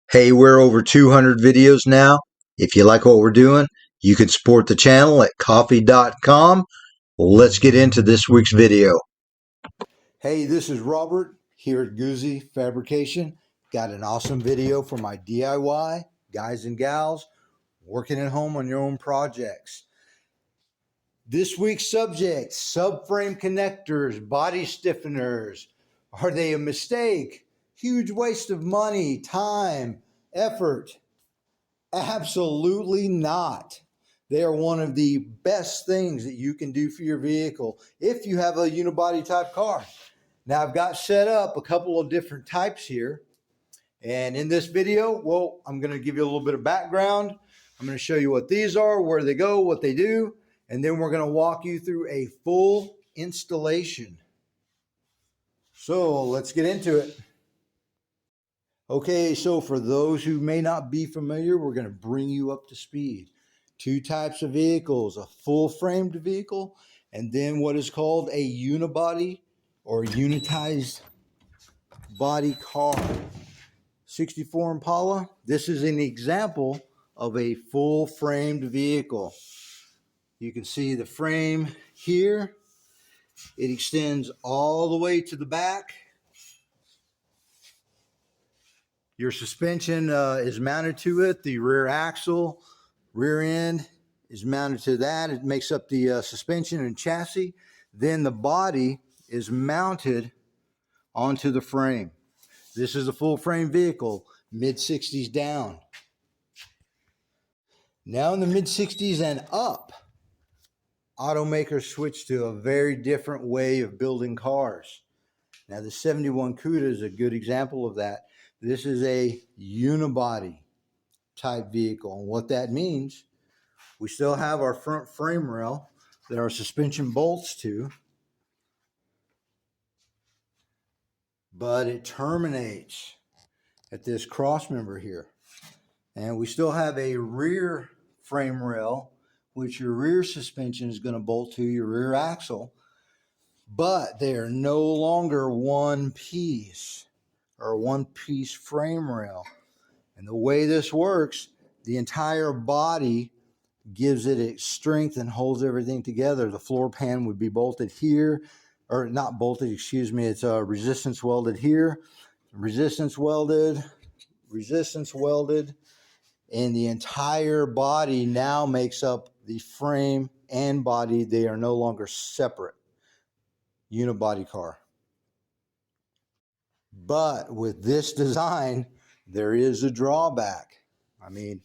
Hey, we're over 200 videos now. If you like what we're doing, you can support the channel at coffee.com. Let's get into this week's video. Hey, this is Robert here at Goozy Fabrication. Got an awesome video for my DIY guys and gals working at home on your own projects. This week's subject, subframe connectors, body stiffeners. Are they a mistake? Huge waste of money, time, effort? Absolutely not. They are one of the best things that you can do for your vehicle if you have a unibody type car. Now I've got set up a couple of different types here. And in this video, well, I'm going to give you a little bit of background. I'm going to show you what these are, where they go, what they do, and then we're going to walk you through a full installation. So let's get into it. Okay, so for those who may not be familiar, we're going to bring you up to speed. Two types of vehicles, a full-framed vehicle, and then what is called a unibody or unitized body car. 64 Impala, this is an example of a full-framed vehicle. You can see the frame here. It extends all the way to the back. Your suspension is mounted to it. The rear axle, rear end is mounted to that. It makes up the suspension and chassis. Then the body is mounted onto the frame. This is a full frame vehicle, mid-60s down. Now in the mid-60s and up, automakers switched to a very different way of building cars. Now the 71 CUDA is a good example of that. This is a unibody type vehicle. And what that means, we still have our front frame rail that our suspension bolts to, but it terminates at this cross member here. And we still have a rear frame rail, which your rear suspension is going to bolt to your rear axle, but they are no longer one piece or one piece frame rail. And the way this works, the entire body gives it its strength and holds everything together. The floor pan would be bolted here, or not bolted, excuse me, it's resistance welded here, resistance welded, and the entire body now makes up the frame and body. They are no longer separate. Unibody car. But with this design, there is a drawback. I mean,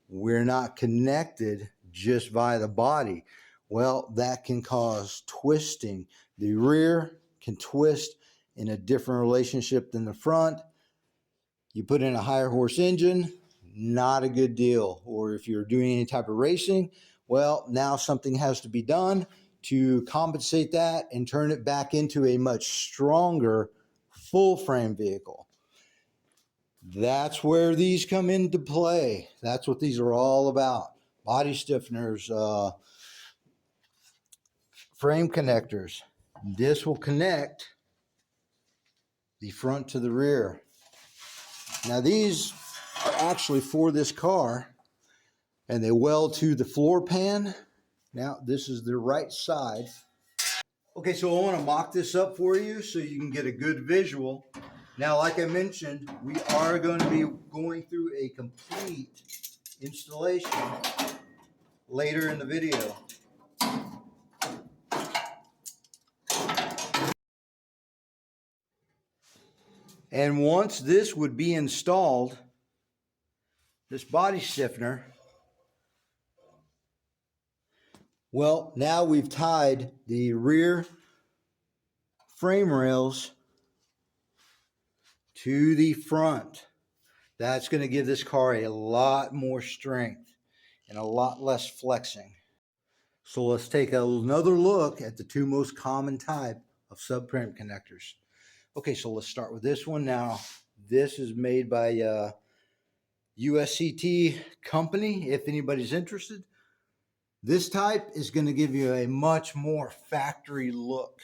we're not connected just via the body. Well, that can cause twisting. The rear can twist in a different relationship than the front. You put in a higher horse engine, not a good deal. Or if you're doing any type of racing, well, now something has to be done to compensate that and turn it back into a much stronger full frame vehicle. That's where these come into play. That's what these are all about. Body stiffeners, frame connectors. This will connect the front to the rear. Now these are actually for this car, and they weld to the floor pan. Now this is the right side. Okay, so I want to mock this up for you so you can get a good visual. Now, like I mentioned, we are going to be going through a complete installation later in the video. And once this would be installed, this body stiffener, well, now we've tied the rear frame rails to the front. That's going to give this car a lot more strength and a lot less flexing. So let's take another look at the two most common type of subframe connectors. Okay, so let's start with this one. Now, this is made by USCT company, if anybody's interested. This type is going to give you a much more factory look.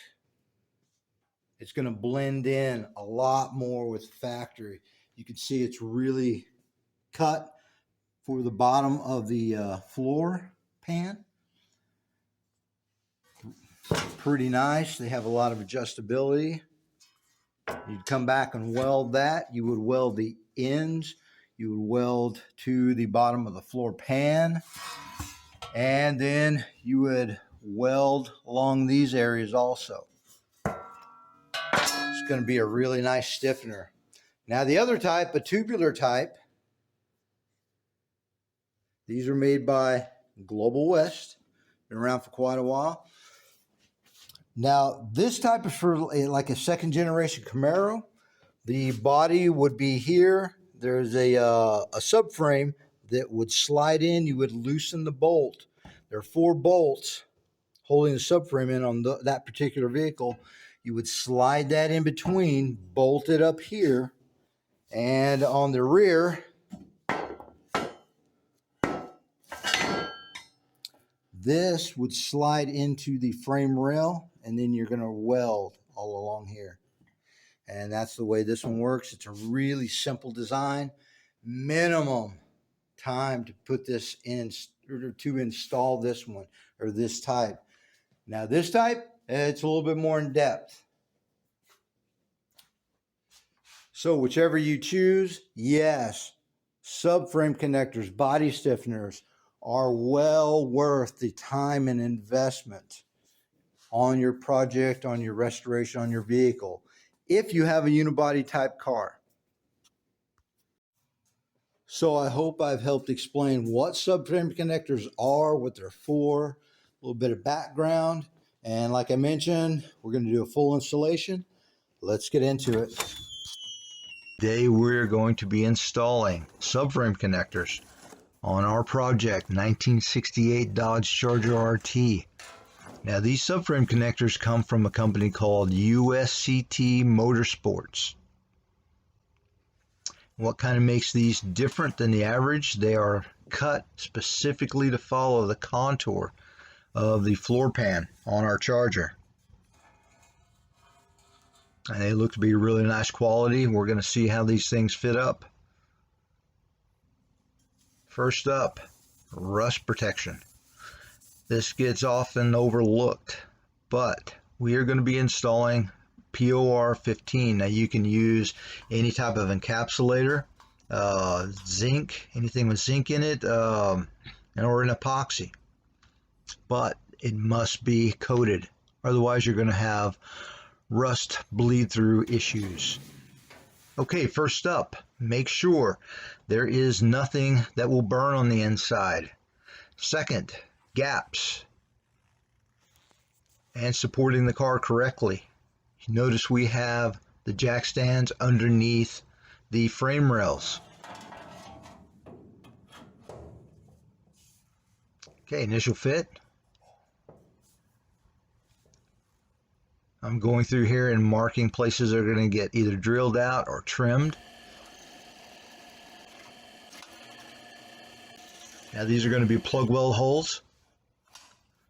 It's going to blend in a lot more with factory. You can see it's really cut for the bottom of the floor pan. Pretty nice. They have a lot of adjustability. You'd come back and weld that. You would weld the ends. You would weld to the bottom of the floor pan. And then you would weld along these areas also. It's going to be a really nice stiffener. Now the other type, a tubular type, these are made by Global West. Been around for quite a while. Now this type is for like a second generation Camaro. The body would be here. There's a subframe that would slide in. You would loosen the bolt. There are 4 bolts holding the subframe in on that particular vehicle. You would slide that in between, bolt it up here, and on the rear, this would slide into the frame rail, and then you're going to weld all along here. And that's the way this one works. It's a really simple design. Minimum time to put this in, or to install this one, or this type. Now this type, it's a little bit more in depth. So whichever you choose, yes, subframe connectors, body stiffeners are well worth the time and investment on your project, on your restoration, on your vehicle, if you have a unibody type car. So I hope I've helped explain what subframe connectors are, what they're for, a little bit of background. And like I mentioned, we're going to do a full installation. Let's get into it. Today we're going to be installing subframe connectors on our project 1968 Dodge Charger RT. Now these subframe connectors come from a company called USCT Motorsports. What kind of makes these different than the average? They are cut specifically to follow the contour of the floor pan on our Charger. And they look to be really nice quality. We're going to see how these things fit up. First up, rust protection. This gets often overlooked, but we are going to be installing POR 15. Now you can use any type of encapsulator, zinc, anything with zinc in it, or an epoxy. But it must be coated. Otherwise you're going to have rust bleed through issues. Okay, first up, make sure there is nothing that will burn on the inside. Second, gaps and supporting the car correctly. Notice we have the jack stands underneath the frame rails. Okay, initial fit. I'm going through here and marking places that are going to get either drilled out or trimmed. Now these are going to be plug weld holes.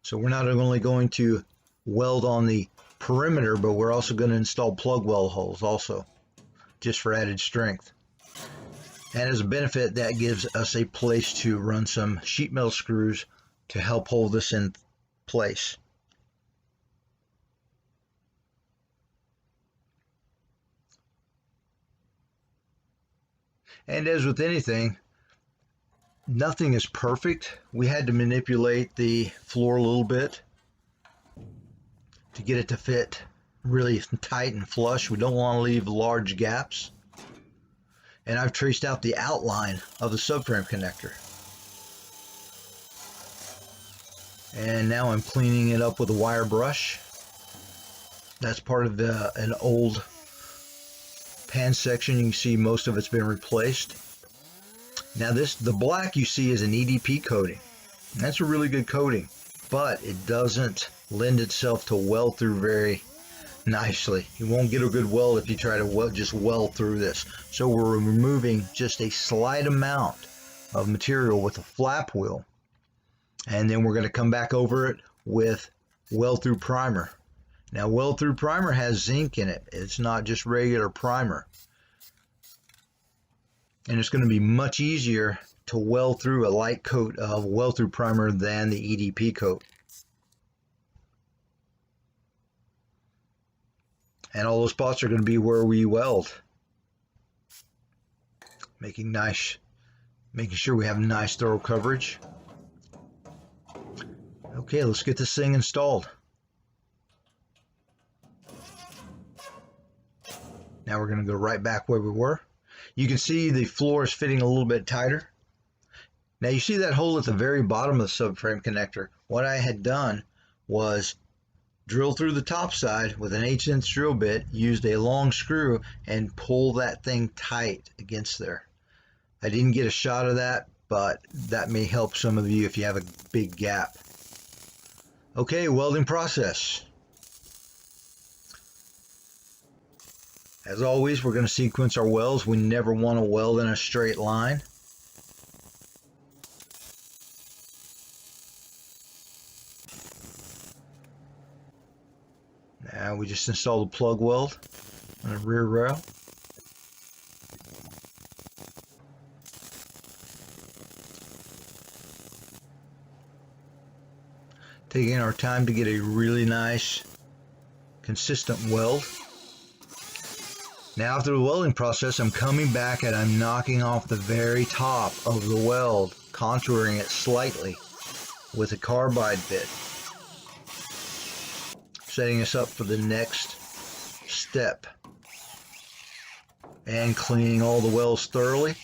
So we're not only going to weld on the perimeter, but we're also going to install plug weld holes also, just for added strength. And as a benefit, that gives us a place to run some sheet metal screws to help hold this in place. And as with anything, nothing is perfect. We had to manipulate the floor a little bit to get it to fit really tight and flush. We don't want to leave large gaps. And I've traced out the outline of the subframe connector. And now I'm cleaning it up with a wire brush. That's part of an old pan section. You can see most of it's been replaced. Now the black you see is an EDP coating. That's a really good coating, but it doesn't lend itself to weld through very nicely. You won't get a good weld if you try to just weld through this. So we're removing just a slight amount of material with a flap wheel, and then we're going to come back over it with weld through primer. Now weld through primer has zinc in it. It's not just regular primer. and it's going to be much easier to weld through a light coat of weld through primer than the EDP coat. And all those spots are going to be where we weld, making sure we have nice thorough coverage. Okay, let's get this thing installed. Now we're going to go right back where we were. You can see the floor is fitting a little bit tighter. Now you see that hole at the very bottom of the subframe connector. What I had done was drill through the top side with an 1/8" drill bit, used a long screw, and pull that thing tight against there. I didn't get a shot of that, but that may help some of you if you have a big gap. Okay, welding process. As always, we're going to sequence our welds. We never want to weld in a straight line. Now we just install the plug weld on the rear rail. Taking our time to get a really nice, consistent weld. Now after the welding process, I'm coming back and I'm knocking off the very top of the weld, contouring it slightly with a carbide bit, setting us up for the next step, and cleaning all the welds thoroughly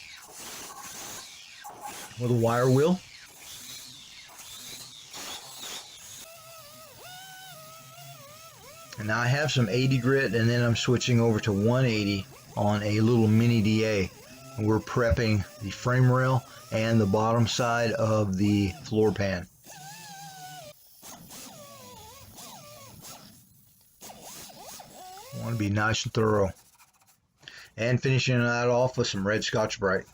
with a wire wheel. And now I have some 80 grit, and then I'm switching over to 180 on a little mini DA. And we're prepping the frame rail and the bottom side of the floor pan. I want to be nice and thorough. And finishing that off with some red Scotch-Brite.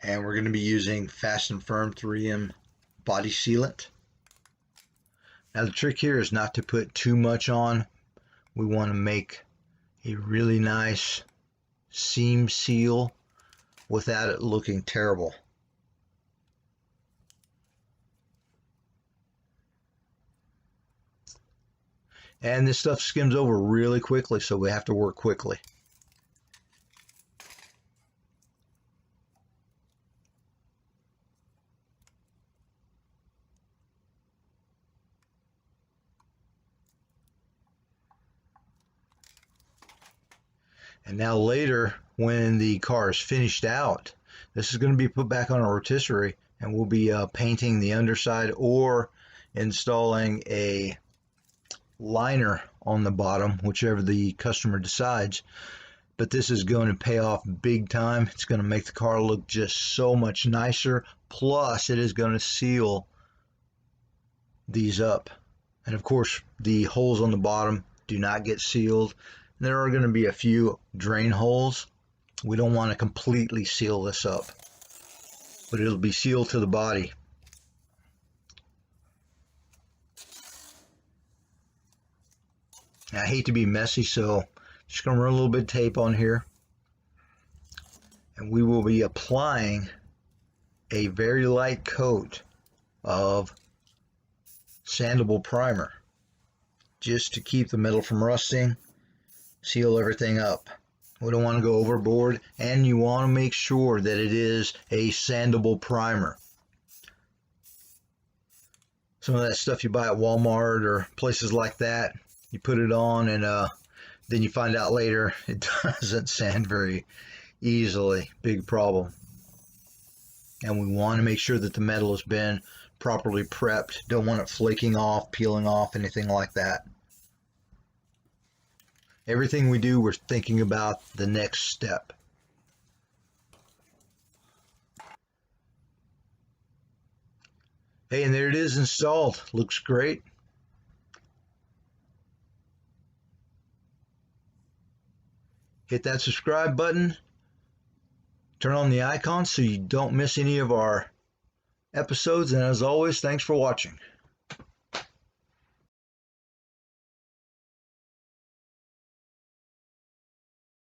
And we're going to be using Fast and Firm 3M body sealant. Now the trick here is not to put too much on. We want to make a really nice seam seal without it looking terrible. And this stuff skims over really quickly, so we have to work quickly. And now later, when the car is finished out, this is going to be put back on a rotisserie, and we'll be painting the underside or installing a liner on the bottom, whichever the customer decides. But this is going to pay off big time. It's going to make the car look just so much nicer. Plus, it is going to seal these up. And of course, the holes on the bottom do not get sealed. There are going to be a few drain holes. We don't want to completely seal this up, but it'll be sealed to the body. I hate to be messy, so just going to run a little bit of tape on here. And we will be applying a very light coat of sandable primer just to keep the metal from rusting, seal everything up. We don't want to go overboard, and you want to make sure that it is a sandable primer. Some of that stuff you buy at Walmart or places like that, you put it on and then you find out later it doesn't sand very easily. Big problem. And we want to make sure that the metal has been properly prepped. Don't want it flaking off, peeling off, anything like that. Everything we do, we're thinking about the next step. Hey, and there it is installed. Looks great. Hit that subscribe button. Turn on the icon so you don't miss any of our episodes. And as always, thanks for watching.